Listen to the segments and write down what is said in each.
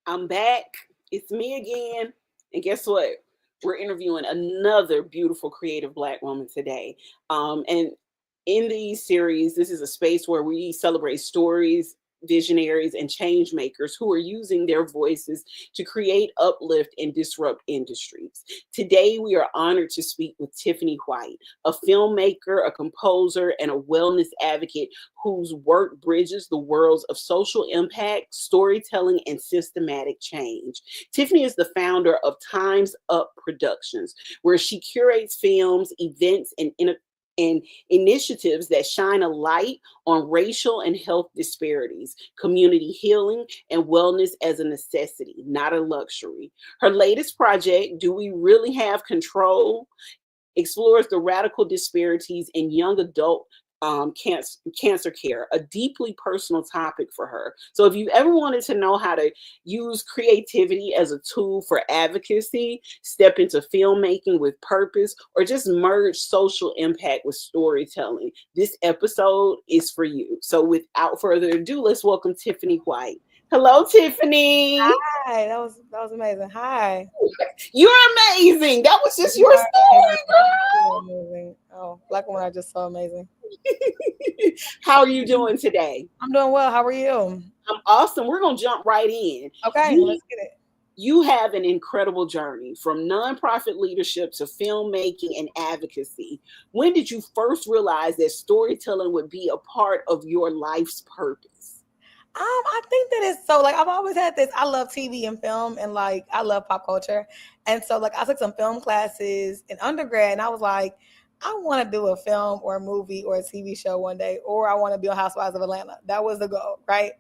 I'm back. It's me again. And guess what? We're interviewing another beautiful, creative Black woman today. And in these series, this is a space where we celebrate stories, visionaries, and change makers who are using their voices to create, uplift, and disrupt industries. Today, we are honored to speak with Tiffany White, a filmmaker, a composer, and a wellness advocate whose work bridges the worlds of social impact, storytelling, and systematic change. Tiffany is the founder of TimesUP Productions, where she curates films, events, and initiatives that shine a light on racial and health disparities, community healing, and wellness as a necessity, not a luxury. Her latest project, Do We Really Have Control? Explores the radical disparities in young adult cancer care, a deeply personal topic for her. So, if you ever wanted to know how to use creativity as a tool for advocacy, step into filmmaking with purpose, or just merge social impact with storytelling, this episode is for you. So, without further ado, let's welcome Tiffany White. Hello, Tiffany. Hi, that was amazing. Hi. You're amazing. That was just You your are amazing. story, You're amazing. Oh, Black woman are just so amazing. girl. How are you doing today? I'm doing well. How are you? I'm awesome. We're gonna jump right in. Okay, You let's get it. you have an incredible journey from nonprofit leadership to filmmaking and advocacy. When did you first realize that storytelling would be a part of your life's purpose? I think that it's so like I've always had this. I love TV and film, and like I love pop culture, and so like I took some film classes in undergrad, and I was like, I want to do a film or a movie or a TV show one day, or I want to be on Housewives of Atlanta. That was the goal, right?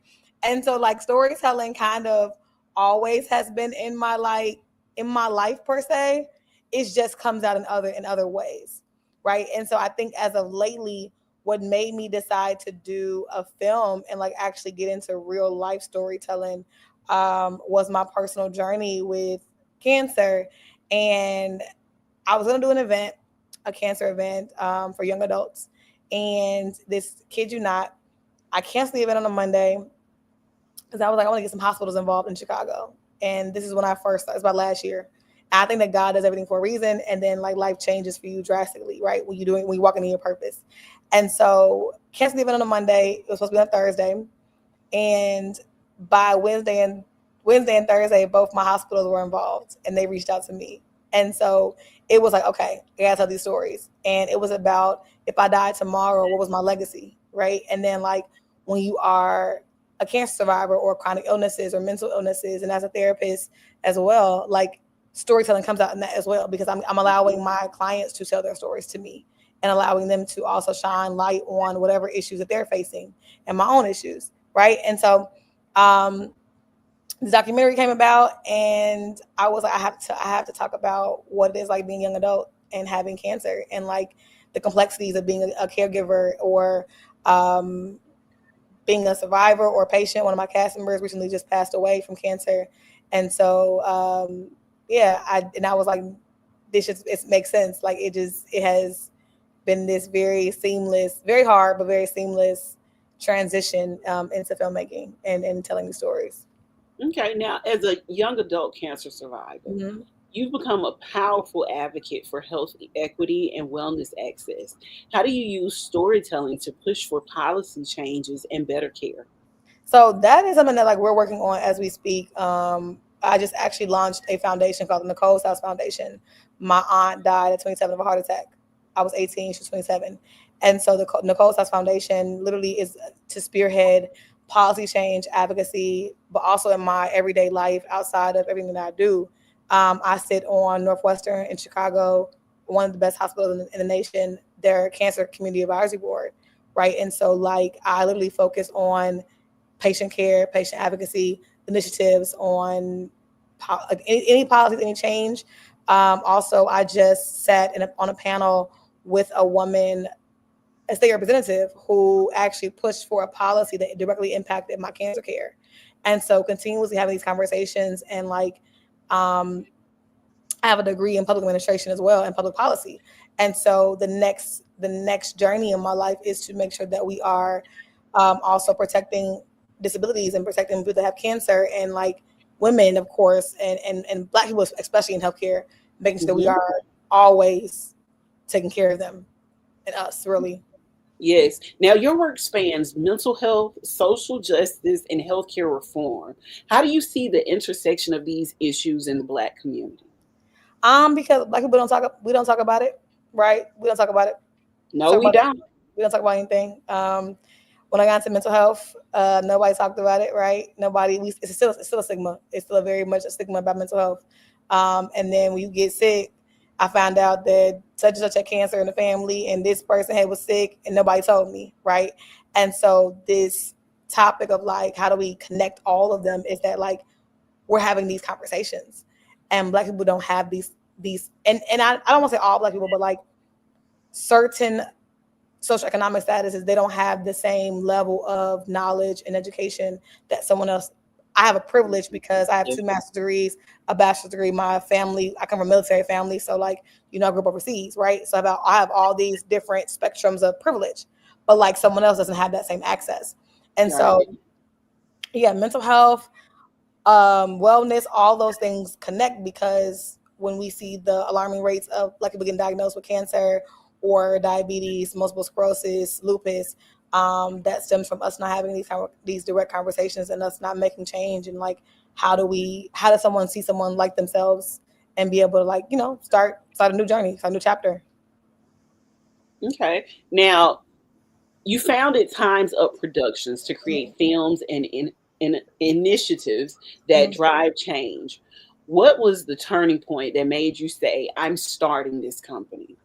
And so like storytelling kind of always has been in my life per se. It just comes out in other ways, right? And so I think as of lately what made me decide to do a film and like actually get into real life storytelling was my personal journey with cancer. And I was going to do an event, a cancer event for young adults. And this, kid you not, I canceled the event on a Monday because I was like, I want to get some hospitals involved in Chicago. And this is when I first started, it's about last year. I think that God does everything for a reason, and then like life changes for you drastically, right? When you're walking in your purpose. And so canceled the event on a Monday. It was supposed to be on Thursday. And by Wednesday and Thursday, both my hospitals were involved and they reached out to me. And so it was like, okay, I gotta tell these stories. And it was about if I died tomorrow, what was my legacy? Right. And then like when you are a cancer survivor or chronic illnesses or mental illnesses, and as a therapist as well, like storytelling comes out in that as well, because I'm allowing my clients to tell their stories to me and allowing them to also shine light on whatever issues that they're facing and my own issues. Right. And so um, the documentary came about, and I was like, I have to talk about what it is like being a young adult and having cancer, and like the complexities of being a caregiver or um, being a survivor or a patient. One of my cast members recently just passed away from cancer, and so yeah, I was like, this just it makes sense. Like it has been this very seamless, very hard but very seamless transition into filmmaking and telling these stories. Okay, now as a young adult cancer survivor, Mm-hmm. you've become a powerful advocate for health equity and wellness access. How do you use storytelling to push for policy changes and better care? So that is something that like we're working on as we speak. I just actually launched a foundation called the Nicole's House Foundation. My aunt died at 27 of a heart attack. I was 18, she was 27. And so the Nicole's House Foundation literally is to spearhead policy change, advocacy, but also in my everyday life outside of everything that I do. I sit on Northwestern in Chicago, one of the best hospitals in the nation, their cancer community advisory board, right? And so like I literally focus on patient care, patient advocacy initiatives on like any policies, any change. Also, I just sat on a panel with a woman, a state representative, who actually pushed for a policy that directly impacted my cancer care. And so continuously having these conversations and like um, I have a degree in public administration as well and public policy. And so the next journey in my life is to make sure that we are also protecting disabilities and protecting people that have cancer and like women, of course, and Black people, especially in healthcare, making sure we Mhm. are always taking care of them and us, really. Yes. Now, your work spans mental health, social justice, and healthcare reform. How do you see the intersection of these issues in the Black community? Because Black people don't talk, we don't talk about it, right? We don't talk about it. No, Talk we about don't. we don't talk about anything. When I got into mental health, nobody talked about it, right? Nobody. It's still a stigma. It's still a very much a stigma about mental health. And then when you get sick, I found out that such and such had cancer in the family, and this person had was sick, and nobody told me, right? And so this topic of like how do we connect all of them is that like we're having these conversations, and Black people don't have these, and I don't want to say all Black people, but like certain socioeconomic status is they don't have the same level of knowledge and education that someone else. I have a privilege because I have Yeah. two master's degrees, a bachelor's degree. My family, I come from a military family, so like I grew up overseas, right? So I have all these different spectrums of privilege, but like someone else doesn't have that same access, and Right. so yeah, mental health, wellness, all those things connect because when we see the alarming rates of like people getting diagnosed with cancer or diabetes, multiple sclerosis, lupus, that stems from us not having these direct conversations and us not making change. And like, how does someone see someone like themselves and be able to like, start a new journey, start a new chapter? Okay. Now, you founded Times Up Productions to create films and in initiatives that Mhm. drive change. What was the turning point that made you say, I'm starting this company?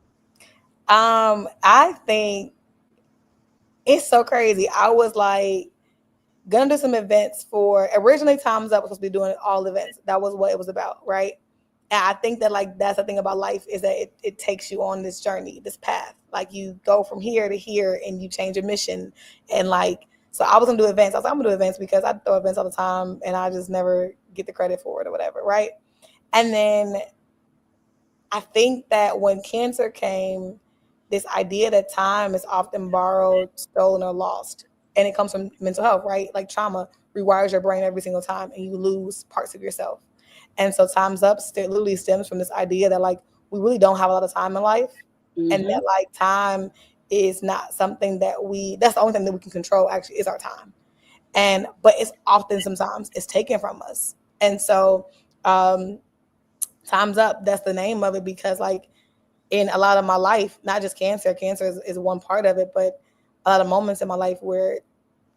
I think it's so crazy. I was like, gonna do some events for originally Times Up was supposed to be doing all events. That was what it was about, right? And I think that like that's the thing about life is that it takes you on this journey, this path. Like you go from here to here and you change your mission. And like so I was gonna do events. I was like, I'm gonna do events because I throw events all the time and I just never get the credit for it or whatever, right? And then I think that when cancer came, this idea that time is often borrowed, stolen, or lost. And it comes from mental health, right? Like trauma rewires your brain every single time and you lose parts of yourself. And so Time's Up literally stems from this idea that like we really don't have a lot of time in life. And Hmm. that like time is not something that's the only thing that we can control actually is our time. And but it's often sometimes it's taken from us. And so um Time's Up, that's the name of it because like in a lot of my life, not just cancer is one part of it, but a lot of moments in my life where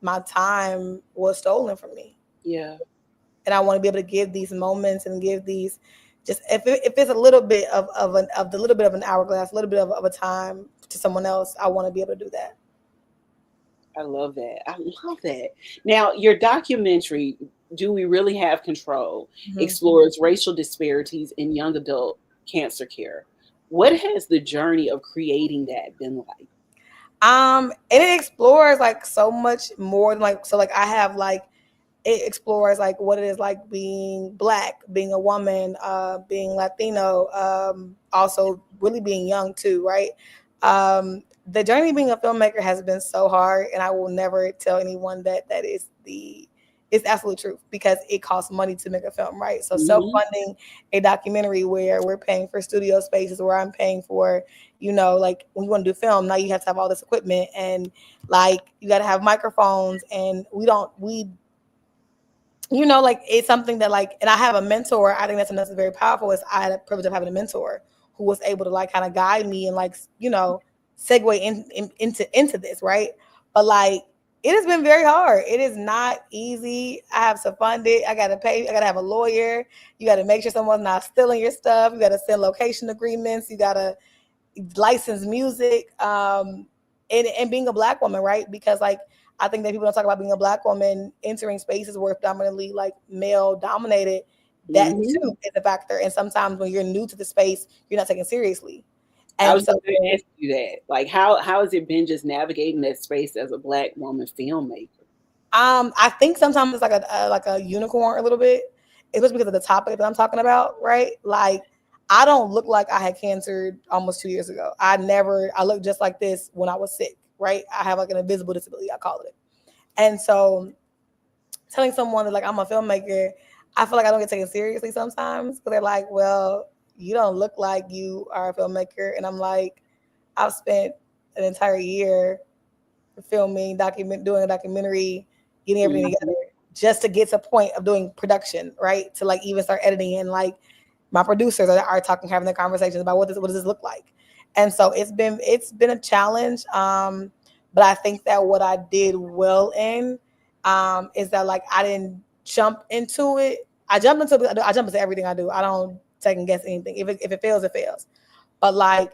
my time was stolen from me. Yeah, And I want to be able to give these moments and give these just if it's a little bit of the little bit of an hourglass, a little bit of a time to someone else, I want to be able to do that. I love that. I love that. Now, your documentary, Do We Really Have Control, Mhm. explores racial disparities in young adult cancer care. What has the journey of creating that been like? And it explores like so much more than like so like I have like it explores like what it is like being black, being a woman, being Latino, also really being young too, right? The journey of being a filmmaker has been so hard, and I will never tell anyone that that is the it's absolute truth because it costs money to make a film, right? So Hmm. self-funding a documentary where we're paying for studio spaces, where I'm paying for, like when you want to do film, now you have to have all this equipment and like you got to have microphones, and we like it's something that like, and I have a mentor. I think that's something that's very powerful. Is I had a privilege of having a mentor who was able to like kind of guide me and like segue into this, right? But like it has been very hard. It is not easy. I have to fund it. I gotta pay. I gotta have a lawyer. You got to make sure someone's not stealing your stuff. You got to send location agreements. You got to licensed music, and being a black woman, right? Because like I think that people don't talk about being a black woman entering spaces where it's dominantly like male dominated. That Hmm. too is a factor. And sometimes when you're new to the space, you're not taken seriously. I And was so just going to ask you that. Like, how has it been just navigating that space as a Black woman filmmaker? I think sometimes it's like a unicorn a little bit, especially because of the topic that I'm talking about, right? Like I don't look like I had cancer almost 2 years ago. I look just like this when I was sick, right? I have like an invisible disability, I call it. And so telling someone that like I'm a filmmaker, I feel like I don't get taken seriously sometimes because they're like, well, you don't look like you are a filmmaker. And I'm like, I've spent an entire year filming, doing a documentary, getting everything Mhm. together just to get to a point of doing production, right? To like even start editing and like my producers are talking, having the conversations about what does this look like. And so it's been a challenge. But I think that what I did well in is that like I didn't jump into it. I jump into everything I do. I don't second guess anything. If it fails, it fails. But like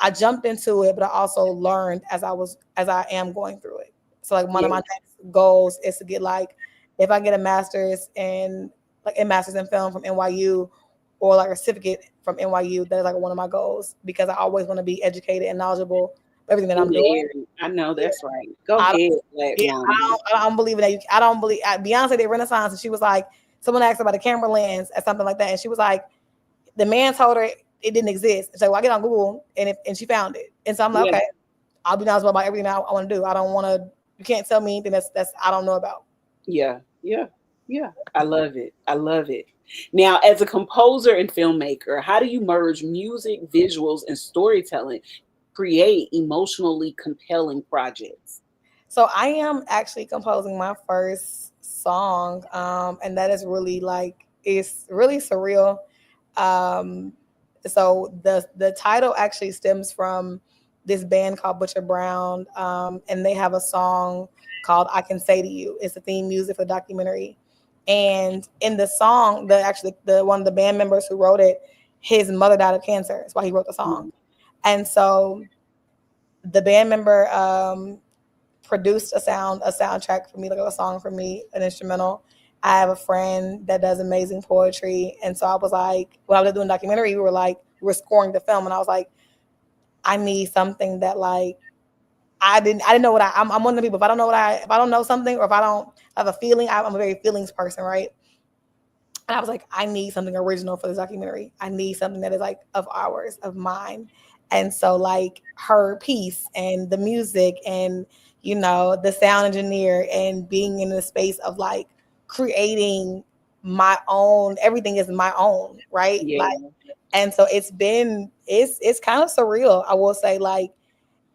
I jumped into it, but I also learned as I am going through it. So like one of Yeah, my next goals is to get like if I get a master's in film from NYU or like a certificate from NYU, that is like one of my goals because I always want to be educated and knowledgeable of everything that in I'm the doing. area. I know Yeah. that's right. Go I don't, ahead, Black yeah, woman. I don't believe in that. I don't believe Beyonce did Renaissance and she was like, someone asked about a camera lens or something like that, and she was like, the man told her it didn't exist. So I get on Google and she found it. And so I'm like, Yeah, okay, I'll be knowledgeable about everything I want to do. I don't want to. You can't tell me anything that's I don't know about. yeah, yeah, yeah. I love it. I love it. Now, as a composer and filmmaker, how do you merge music, visuals, and storytelling, create emotionally compelling projects? So I am actually composing my first song, and that is really like it's really surreal. Um, so the title actually stems from this band called Butcher Brown, and they have a song called "I Can Say to You." It's the theme music for the documentary, and in the song, the one of the band members who wrote it, his mother died of cancer. That's why he wrote the song, Mhm. and so the band member produced a soundtrack for me, like a song for me, an instrumental. I have a friend that does amazing poetry, and so I was like, when I was doing a documentary, we were scoring the film, and I was like, I need something that like I didn't know I'm one of the people. If I don't know something or if I don't have a feeling, I'm a very feelings person, right? And I was like, I need something original for this documentary. I need something that is like of ours, of mine. And so like her piece and the music and the sound engineer and being in the space of like creating my own, everything is my own, right? Like, Yeah, and so it's kind of surreal, I will say, like,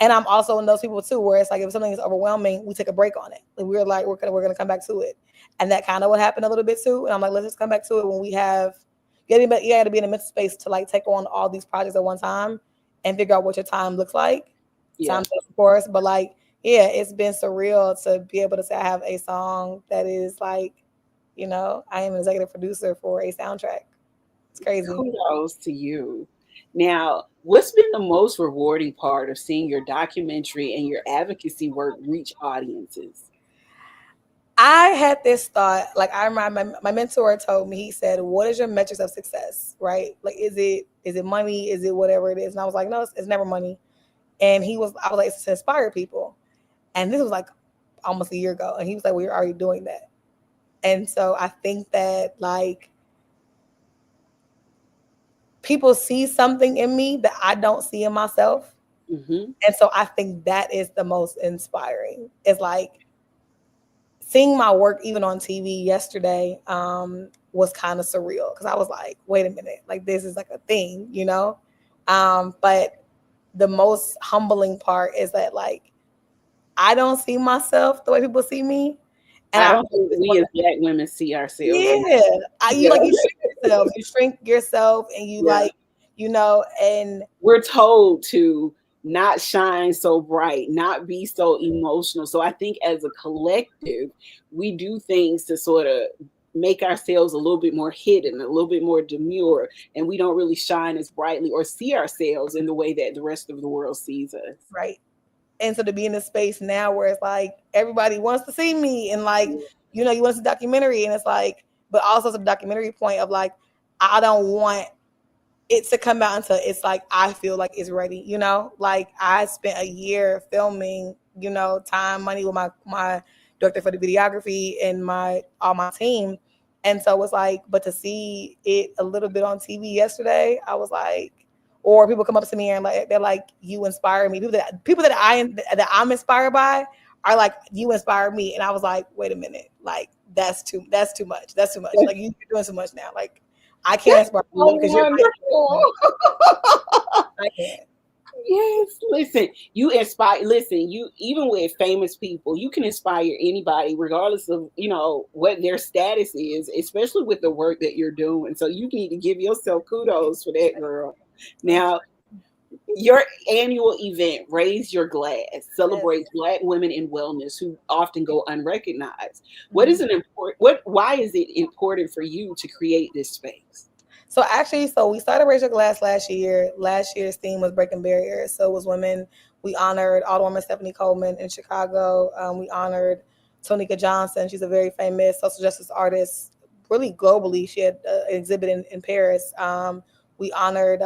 and I'm also one of those people too, where it's like if something is overwhelming, we take a break on it. Like, we're gonna come back to it, and that kind of what happened a little bit too. And I'm like, let's just come back to it when we have. You got to be in a mental space to like take on all these projects at one time and figure out what your time looks like. yeah. Time, of course, but like, yeah, it's been surreal to be able to say I have a song that is like, I am an executive producer for a soundtrack. It's crazy. Kudos to you. Now, what's been the most rewarding part of seeing your documentary and your advocacy work reach audiences? I had this thought, like I remember my mentor told me, he said, what is your metrics of success? Right? Like, is it money? Is it whatever it is? And I was like, no, it's never money. And I was like, it's to inspire people. And this was like almost a year ago. And he was like, well, you're already doing that. And so I think that like people see something in me that I don't see in myself. Hmm. And so I think that is the most inspiring. It's like seeing my work even on TV yesterday was kind of surreal because I was like, wait a minute, like this is like a thing. But the most humbling part is that like I don't see myself the way people see me, and I I don't think always we want as to. Black women see ourselves in. Yeah, Yeah. you shrink yourself, and you Yeah. like and We're told to not shine so bright, not be so emotional. So I think as a collective, we do things to sort of make ourselves a little bit more hidden, a little bit more demure, and we don't really shine as brightly or see ourselves in the way that the rest of the world sees us. right. And so to be in this space now where it's like everybody wants to see me and like, you want to see documentary and it's like, but also the documentary point of like, I don't want it to come out until it's like I feel like it's ready. Like I spent a year filming, time, money with my director for the videography and all my team. And so it was like, but to see it a little bit on TV yesterday, I was like, or people come up to me and like they're like, you inspire me. People that I'm inspired by are like, you inspire me. And I was like, wait a minute, like that's too much. That's too much. Like you're doing too much now. Like I can't That's inspire you so because you're wonderful. I can't. Yes, listen, you inspire, listen, you, even with famous people, you can inspire anybody, regardless of, what their status is, especially with the work that you're doing. So you need to give yourself kudos for that, girl. Now, your annual event, Raise Your Glass, celebrates Black women in wellness who often go unrecognized. Why is it important for you to create this space? So actually, we started Raise Your Glass last year. Last year's theme was breaking barriers. So it was women. We honored all the women, Stephanie Coleman in Chicago. We honored Tonika Johnson. She's a very famous social justice artist, really globally. She had an exhibit in Paris. We honored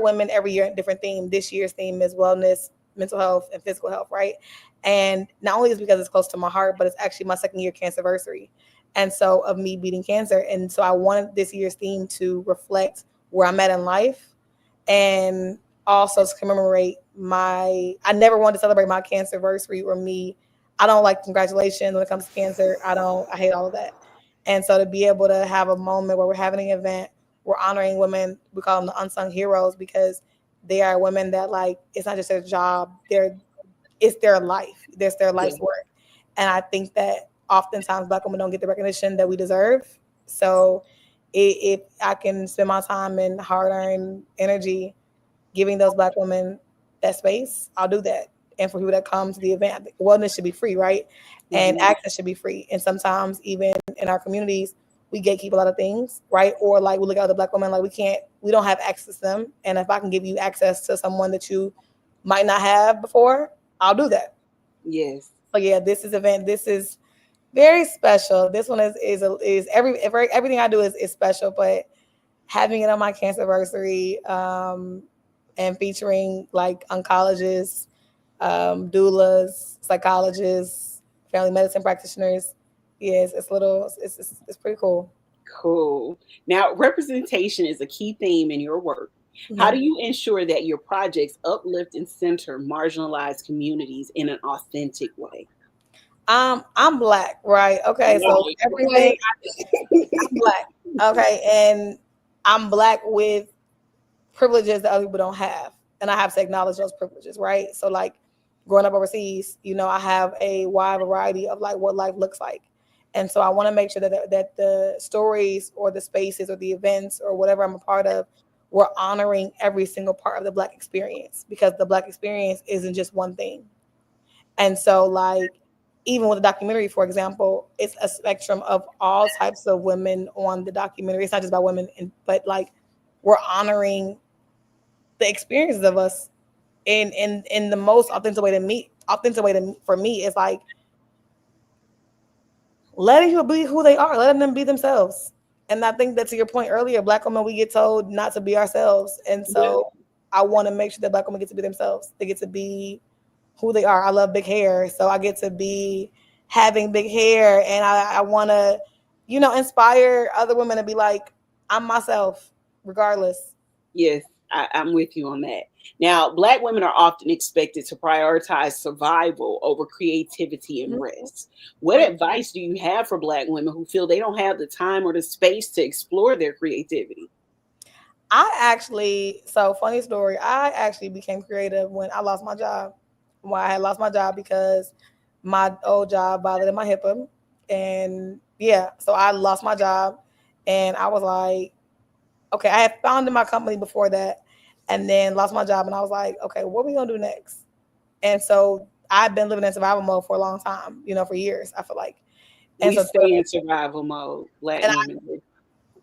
women every year in different theme. This year's theme is wellness, mental health, and physical health, right? And not only is it because it's close to my heart, but it's actually my second year cancerversary. And so of me beating cancer. And so I wanted this year's theme to reflect where I'm at in life and also to commemorate I never wanted to celebrate my cancerversary or me. I don't like congratulations when it comes to cancer. I hate all of that. And so to be able to have a moment where we're having an event, we're honoring women, we call them the unsung heroes because they are women that like, it's not just their job, it's their life. It's their life's work. And I think that oftentimes Black women don't get the recognition that we deserve. So if I can spend my time and hard-earned energy giving those Black women that space, I'll do that. And for people that come to the event, wellness should be free, right? And access should be free. And sometimes even in our communities, we gatekeep a lot of things, right? Or like we look at other Black women like we don't have access to them. And if I can give you access to someone that you might not have before, I'll do that. Yes. So yeah, this is very special. This one is everything I do is special, but having it on my cancerversary, and featuring like oncologists, doulas, psychologists, family medicine practitioners, yes, it's pretty cool. Cool. Now, representation is a key theme in your work. How do you ensure that your projects uplift and center marginalized communities in an authentic way? I'm Black, right? Okay, so everything I'm Black. Okay, and I'm Black with privileges that other people don't have, and I have to acknowledge those privileges, right? So like growing up overseas, I have a wide variety of like what life looks like, and so I want to make sure that the stories or the spaces or the events or whatever I'm a part of, we're honoring every single part of the Black experience because the Black experience isn't just one thing. And so like even with the documentary, for example, it's a spectrum of all types of women on the documentary. It's not just about women, but like we're honoring the experiences of us in the most authentic way for me is like letting people be who they are, letting them be themselves. And I think that to your point earlier, Black women, we get told not to be ourselves. And so I want to make sure that Black women get to be themselves. They get to be who they are. I love big hair, so I get to be having big hair, and I want to, inspire other women to be like, I'm myself, regardless. Yes, I'm with you on that. Now, Black women are often expected to prioritize survival over creativity and rest. What advice do you have for Black women who feel they don't have the time or the space to explore their creativity? Funny story, I actually became creative when I lost my job. When I had lost my job because my old job violated my HIPAA. And yeah, so I lost my job and I was like, okay, I had founded my company before that and then lost my job. And I was like, okay, what are we going to do next? And so I've been living in survival mode for a long time, for years, I feel like. And We so, stay in survival mode, Black and women.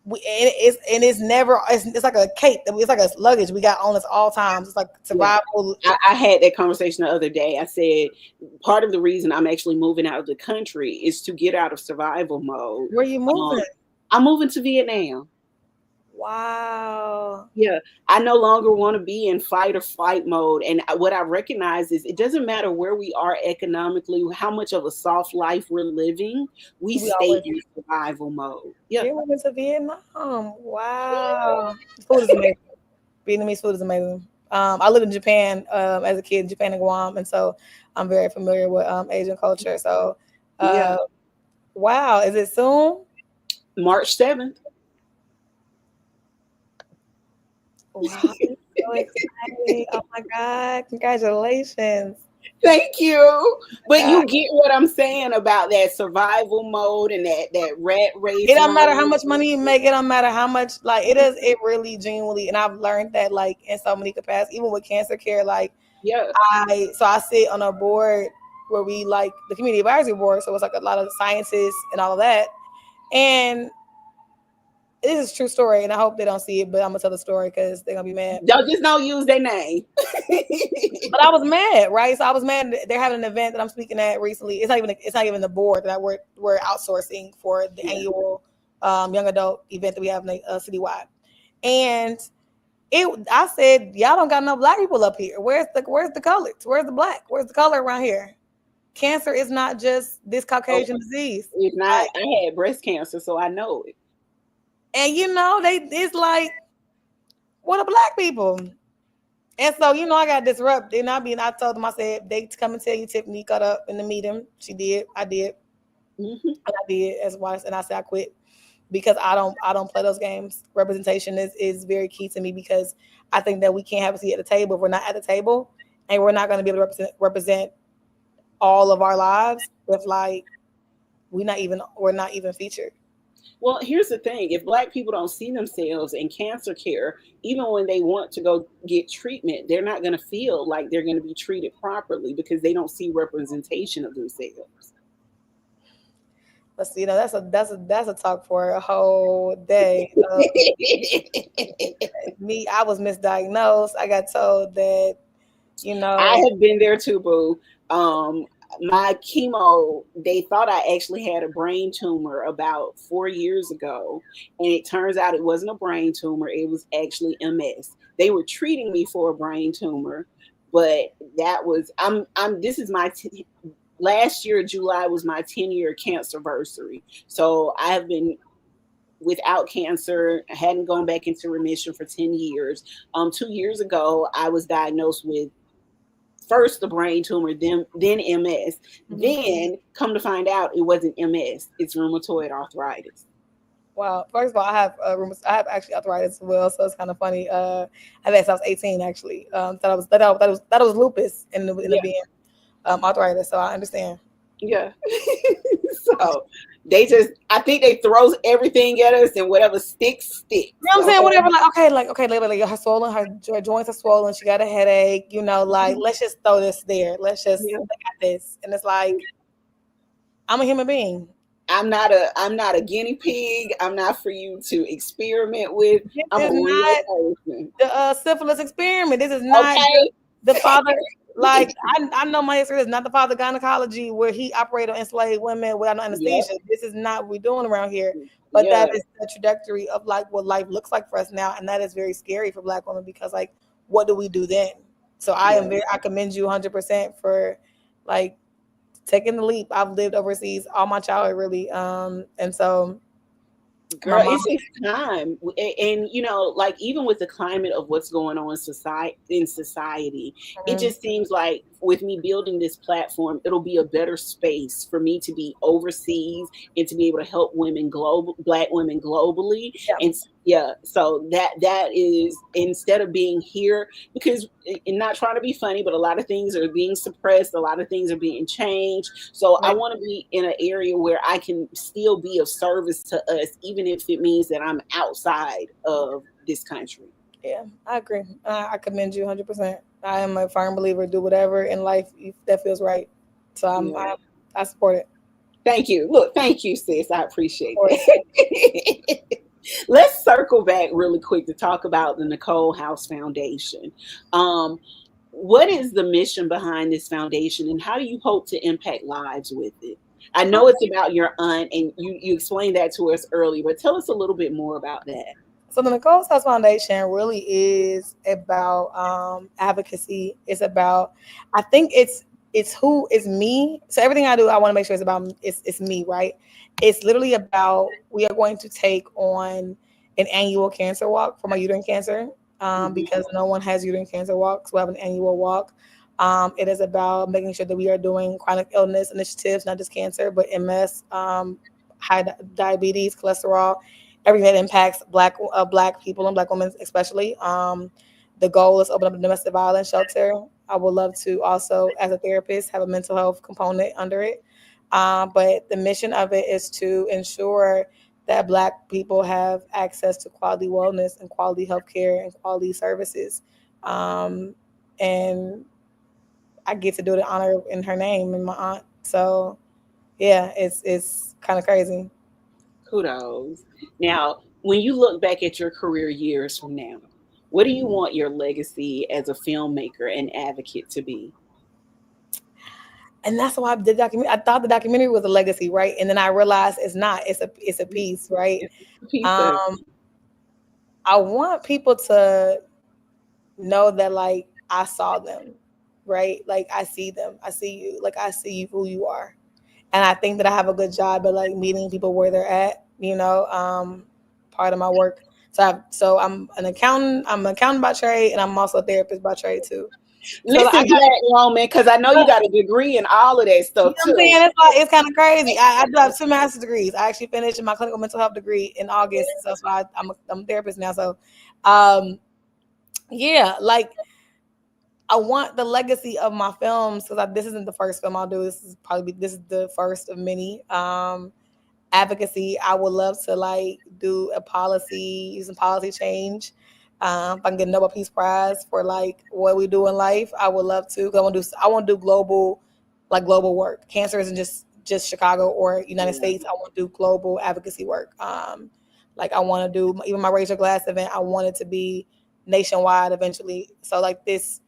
it's never it's like a cape, it's like a luggage we got on us all times. It's like survival. I had that conversation the other day. I said part of the reason I'm actually moving out of the country is to get out of survival mode. Where you moving? I'm moving to Vietnam. Wow. Yeah, I no longer want to be in fight or flight mode. And what I recognize is it doesn't matter where we are economically, how much of a soft life we're living, we stay in survival mode. Yeah. You moving to Vietnam. Wow. Food is amazing. Vietnamese food is amazing. I lived in Japan as a kid, Japan and Guam. And so I'm very familiar with Asian culture. So, Yeah. wow, is it soon? March 7th. Wow, I'm so excited! Oh my God, congratulations! Thank you. But God. you get what I'm saying about that survival mode and that rat It race don't matter how run. much money you make. It don't matter how much, like, it is. It really genuinely, and I've learned that, like, in so many capacities, even with cancer care. Like, Yeah. I sit on a board where we, like, the community advisory board. So it's like a lot of the scientists and all of that. And this is a true story, and I hope they don't see it, but I'm gonna tell the story because they're gonna be mad. Don't use their name. But I was mad, right? So I was mad. They're having an event that I'm speaking at recently. It's not even the board that we're outsourcing for the Yeah. annual young adult event that we have citywide. And I said, y'all don't got no black people up here. Where's the colors? Where's the black? Where's the color around here? Cancer is not just this Oh, Caucasian disease. if not, Like, I had breast cancer, so I know it. and it's like, what are black people? And so, I got disrupted. And I told them, I said, they come and tell you Tiffany cut up in the meeting. She did. I did. Mm-hmm. And I did as once. And I said, I quit because I don't play those games. Representation is very key to me because I think that we can't have a seat at the table if we're not at the table, and we're not going to be able to represent all of our lives if, like, we're not even featured. Well, here's the thing. If black people don't see themselves in cancer care, even when they want to go get treatment, they're not going to feel like they're going to be treated properly because they don't see representation of themselves. Let's see, that's a talk for a whole day. Me, I was misdiagnosed. I got told that, I have been there too, boo. My chemo, they thought I actually had a brain tumor about 4 years ago, and it turns out it wasn't a brain tumor, it was actually MS. They were treating me for a brain tumor, but that was I'm this is my last year July was my 10-year cancer anniversary. So I have been without cancer. I hadn't gone back into remission for 10 years. 2 years ago, I was diagnosed with first the brain tumor, then MS. Mhm. Then come to find out it wasn't MS, it's rheumatoid arthritis. Wow. First of all, I have actually arthritis as well, so it's kind of funny. I've had since I was 18 actually. That was lupus in the Yeah, being arthritis. So I understand. yeah. So I think they throws everything at us and whatever sticks. You know what I'm saying? Okay. Whatever, like, okay, like her swollen, her joints are swollen. She got a headache. Like, let's just throw this there. Let's just Yeah. look at this, and it's like, I'm a human being. I'm not a guinea pig. I'm not for you to experiment with. This I'm a is real not person. the syphilis experiment. This is not Okay. the father. Like, I know my history is not the father gynecology where he operated on enslaved women without no Yep. anesthesia. This is not what we're doing around here. But Yeah. that is the trajectory of, like, what life looks like for us now, and that is very scary for Black women because, like, what do we do then? So Yeah. I commend you 100% for, like, taking the leap. I've lived overseas all my childhood, really, and so my Girl, mom. it's just time. And like even with the climate of what's going on in society, it Mhm. just seems like with me building this platform, it'll be a better space for me to be overseas and to be able to help black women globally. Yeah, And yeah, so that is instead of being here, because and not trying to be funny, but a lot of things are being suppressed, a lot of things are being changed. So I right. want to be in an area where I can still be of service to us, even if it means that I'm outside of this country. Yeah, I agree. I commend you 100%. I am a firm believer. Do whatever in life that feels right. So Yeah. I support it. Thank you. Look, thank you, sis. I Of appreciate course. that. Let's circle back really quick to talk about the Nicole House Foundation. Um, what is the mission behind this foundation and how do you hope to impact lives with it? I know it's about your aunt and you explained that to us earlier, but tell us a little bit more about that. So the Nicole House Foundation really is about advocacy. It's about, I think it's who is me. So everything I do, I want to make sure it's me, right? It's literally about, we are going to take on an annual cancer walk for my uterine cancer, Mhm. because no one has uterine cancer walks. We have an annual walk. It is about making sure that we are doing chronic illness initiatives, not just cancer, but MS, diabetes, cholesterol, everything that impacts black people and black women especially. The goal is to open up a domestic violence shelter. I would love to also, as a therapist, have a mental health component under it. But the mission of it is to ensure that Black people have access to quality wellness and quality healthcare and quality services. And I get to do it in honor in her name and my aunt. So yeah, it's kind of crazy. Kudos. Now, when you look back at your career years from now, what do you want your legacy as a filmmaker and advocate to be? And that's why I did documentary. I thought the documentary was a legacy, right? And then I realized it's not. It's a piece, right? It's a piece of Um, I want people to know that like I saw them, right? Like I see them. I see you. Like I see you who you are. And I think that I have a good job at like meeting people where they're at, part of my work. So I'm an accountant. I'm an accountant by trade, and I'm also a therapist by trade too. So like, I listen, got, Black woman, because I know you got a degree in all of that you know stuff what I'm too. saying? It's like it's kind of crazy. I do have two master's degrees. I actually finished my clinical mental health degree in August. So that's why I'm a therapist now. So, um, yeah, like I want the legacy of my films because this isn't the first film I'll do. This is the first of many. Advocacy. I would love to like do a policy, use some policy change. If I can get a Nobel Peace Prize for like what we do in life, I would love to. 'Cause I want to do global work. Cancer isn't just Chicago or United Yeah. States. I want to do global advocacy work. Like I want to do even my Raise Your Glass event. I want it to be nationwide eventually. So like this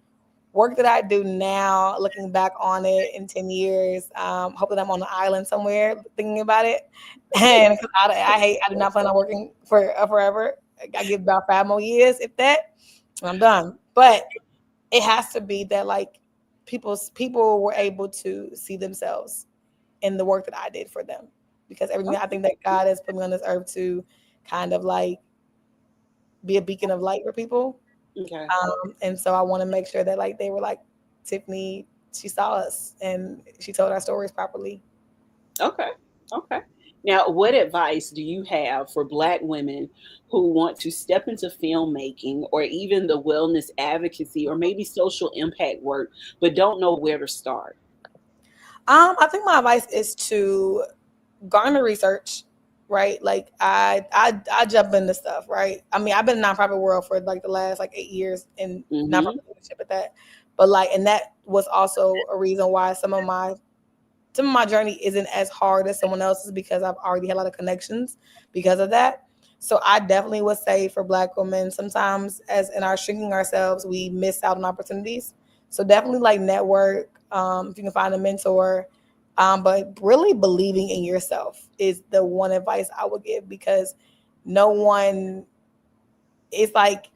work that I do now, looking back on it in 10 years, hoping I'm on an island somewhere thinking about it. And 'cause I do not plan on working for forever. I give about 5 more years, if that, and I'm done. But it has to be that like people were able to see themselves in the work that I did for them. Because everything I think that God has put me on this earth to kind of like be a beacon of light for people. Okay. And so I want to make sure that like they were like Tiffany, she saw us and she told our stories properly. Okay. Okay. Now, what advice do you have for Black women who want to step into filmmaking or even the wellness advocacy or maybe social impact work, but don't know where to start? I think my advice is to garner research, right? Like I jump into stuff, right? I mean, I've been in the nonprofit world for like the last like 8 years in Mm-hmm. nonprofit leadership at that. But like, and that was also a reason why some of my journey isn't as hard as someone else's because I've already had a lot of connections because of that. So I definitely would say for Black women, sometimes as in our shrinking ourselves, we miss out on opportunities. So definitely like network, if you can find a mentor, but really believing in yourself is the one advice I would give because no one is like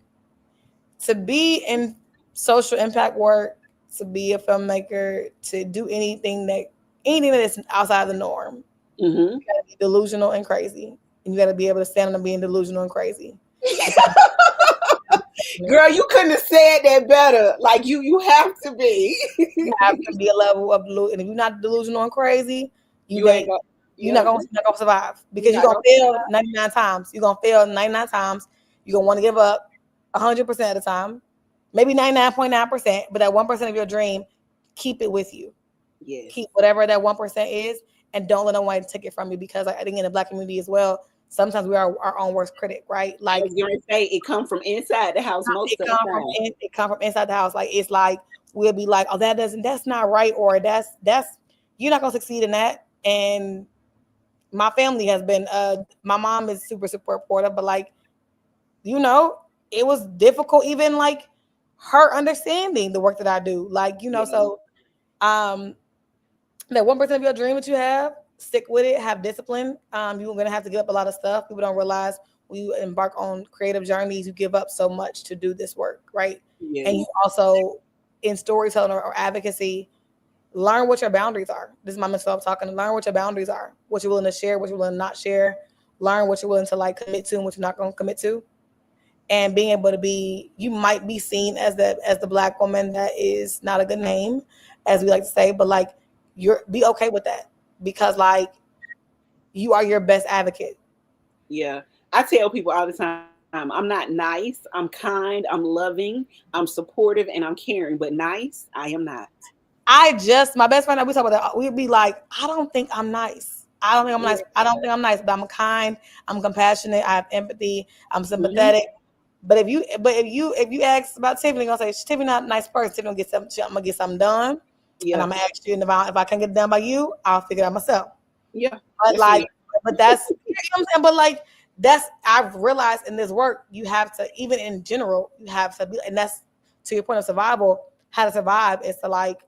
to be in social impact work, to be a filmmaker, to do anything that is outside of the norm. Mm-hmm. You gotta be delusional and crazy. And you gotta be able to stand on being delusional and crazy. Because Girl, you couldn't have said that better. Like you have to be. you have to be a level of delusion. And if you're not delusional and crazy, you You ain't they gonna. you're Yeah, not gonna survive you're because you're not gonna gonna. fail 99 times. You're gonna fail 99 times. You're gonna want to give up 100% of the time, maybe 99.9%, but that 1% of your dream, keep it with you. Yes. Keep whatever that 1% is, and don't let no one take it from you. Because I think in the Black community as well, sometimes we are our own worst critic, right? I Like was gonna say it come from inside the house most of the time. it come from inside the house. Like it's like we'll be like, oh, that's not right, or that's you're not gonna succeed in that. And my family has been my mom is super supportive, but like you know, it was difficult even like her understanding the work that I do. Like, Yeah. so um that 1% of your dream that you have, stick with it, have discipline. You're gonna have to give up a lot of stuff. People don't realize when you embark on creative journeys, you give up so much to do this work, right? And you Yes. also in storytelling or advocacy, learn what your boundaries are. This is my mental health talking. Learn what your boundaries are, what you're willing to share, what you're willing to not share. Learn what you're willing to like commit to and what you're not gonna commit to. and being able to be, you might be seen as the Black woman that is not a good name, as we like to say, but like you're be okay with that, because like you are your best advocate. Yeah. I tell people all the time, I'm not nice, I'm kind, I'm loving, I'm supportive, and I'm caring, but nice, I am not. My best friend, we talk about that. We'd be like, I don't think I'm nice. I don't think I'm Yeah. nice. I don't think I'm nice, but I'm kind. I'm compassionate. I have empathy. I'm Hmm. sympathetic. But if you ask about Tiffany, gonna say Tiffany not a nice person. Tiffany gonna get something. I'm gonna get something done, and Yeah. I'm gonna ask you. And if I can't get it done by you, I'll figure it out myself. Yeah. But That's me. like, but that's you know what I'm saying. But like, that's I've realized in this work, you have to, even in general, you have to be, and that's to your point of survival. How to survive is to like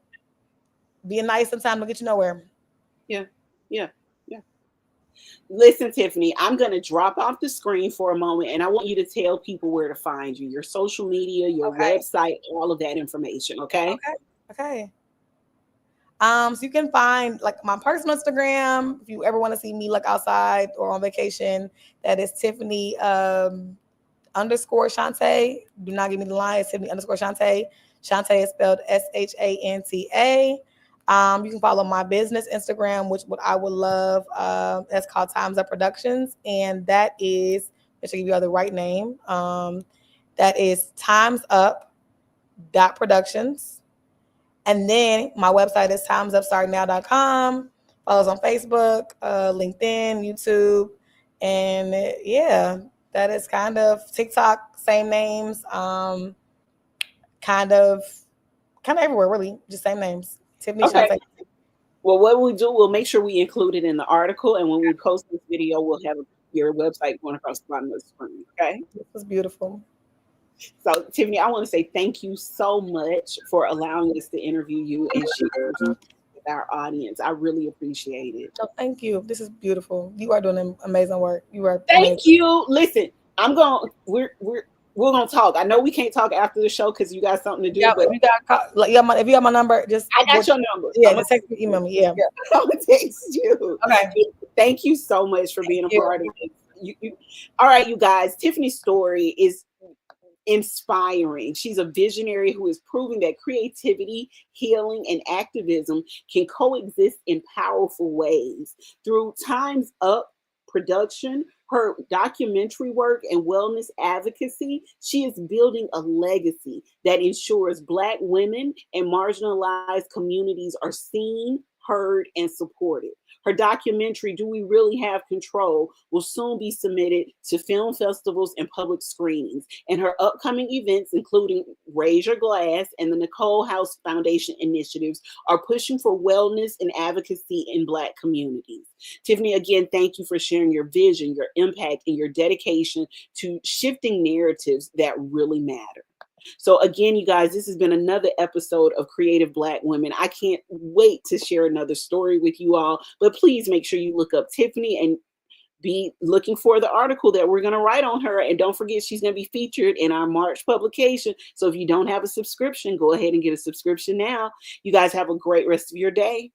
being nice sometimes will get you nowhere. Yeah. Yeah. Yeah. Listen, Tiffany, I'm going to drop off the screen for a moment and I want you to tell people where to find you, your social media, your Okay. website, all of that information. Okay. Okay. Okay. So you can find like my personal Instagram if you ever want to see me like outside or on vacation. That is Tiffany underscore Shantae. Do not give me the line. It's Tiffany underscore Shantae. Shantae is spelled Shanta. You can follow my business Instagram, which what I would love. That's called TimesUP Productions, and that is, I should give you all the right name. That is TimesUP.Productions. And then my website is timesupstartingnow.com. Follow us on Facebook, LinkedIn, YouTube. And yeah, that is kind of TikTok, same names, kind of everywhere, really. Just same names. Tiffany Okay. Shante. Well, what we'll do, we'll make sure we include it in the article. And when we post this video, we'll have your website going across the bottom of the screen. Okay. This was beautiful. So, Tiffany, I want to say thank you so much for allowing us to interview you and share with our audience. I really appreciate it. No, thank you. This is beautiful. You are doing amazing work. You are Thank amazing. you. Listen, I'm going. We're gonna talk. I know we can't talk after the show because you got something to do, Yeah, but if you got like, if you got my number, I got your number. yeah, I'm gonna just text me, email me. Yeah. I'm gonna text you. Okay. Thank you so much for being a you. part of it. All right, you guys. Tiffany's story is inspiring. She's a visionary who is proving that creativity, healing, and activism can coexist in powerful ways. Through Time's Up production, her documentary work, and wellness advocacy, she is building a legacy that ensures Black women and marginalized communities are seen, heard, and supported. Her documentary, Do We Really Have Control, will soon be submitted to film festivals and public screenings. And her upcoming events, including Raise Your Glass and the Nicole House Foundation initiatives, are pushing for wellness and advocacy in Black communities. Tiffany, again, thank you for sharing your vision, your impact, and your dedication to shifting narratives that really matter. So again, you guys, this has been another episode of Creative Black Women. I can't wait to share another story with you all, but please make sure you look up Tiffany and be looking for the article that we're going to write on her. And don't forget, she's going to be featured in our March publication. So if you don't have a subscription, go ahead and get a subscription now. You guys have a great rest of your day.